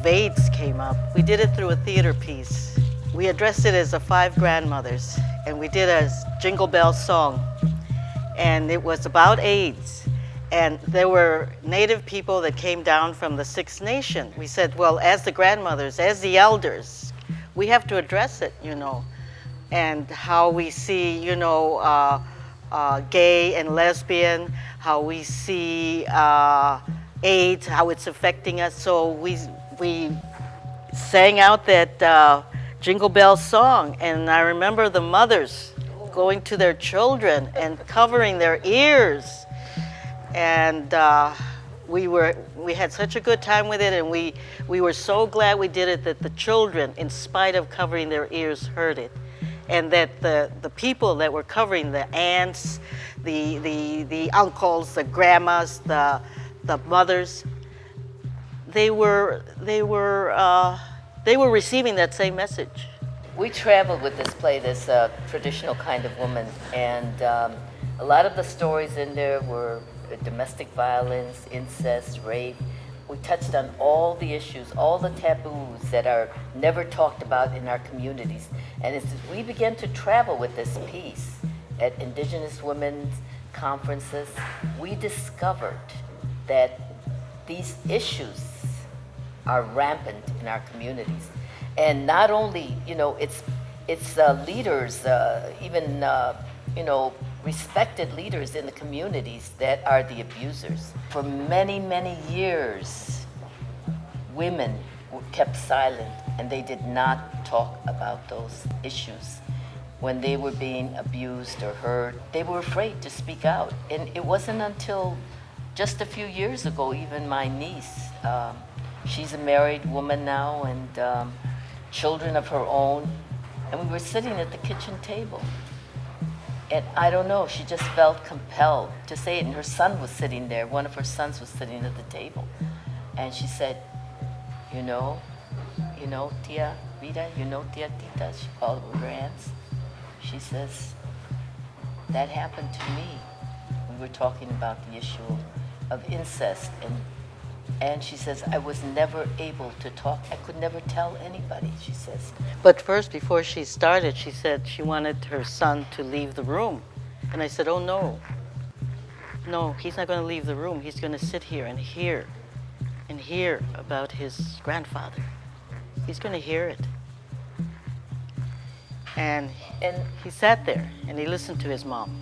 of AIDS came up. We did it through a theater piece. We addressed it as the Five Grandmothers, and we did a Jingle Bell song. And it was about AIDS. And there were Native people that came down from the Six Nations. We said, well, as the grandmothers, as the elders, we have to address it, you know, and how we see, you know, gay and lesbian, how we see AIDS, how it's affecting us. So we sang out that Jingle Bell song, and I remember the mothers going to their children and covering their ears. And we had such a good time with it, and we were so glad we did it that the children, in spite of covering their ears, heard it. And that the people that were covering, the aunts, the uncles, the grandmas, the mothers, they were receiving that same message. We traveled with this play, this traditional kind of woman, and a lot of the stories in there were domestic violence, incest, rape. We touched on all the issues, all the taboos that are never talked about in our communities. And as we began to travel with this piece at Indigenous women's conferences, we discovered that these issues are rampant in our communities. And not only, you know, it's leaders, even, you know, respected leaders in the communities that are the abusers. For many, many years, women kept silent and they did not talk about those issues. When they were being abused or hurt, they were afraid to speak out. And it wasn't until just a few years ago, even my niece, she's a married woman now and children of her own, and we were sitting at the kitchen table. And I don't know, she just felt compelled to say it, and her son was sitting there, one of her sons was sitting at the table. And she said, you know, Tia Rita, you know, Tia Tita, she called her with her hands. She says, that happened to me. We were talking about the issue of incest, and she says, I was never able to talk. I could never tell anybody, she says. But first, before she started, she said she wanted her son to leave the room. And I said, oh no. No, he's not going to leave the room. He's going to sit here and hear about his grandfather. He's going to hear it. And he sat there and he listened to his mom.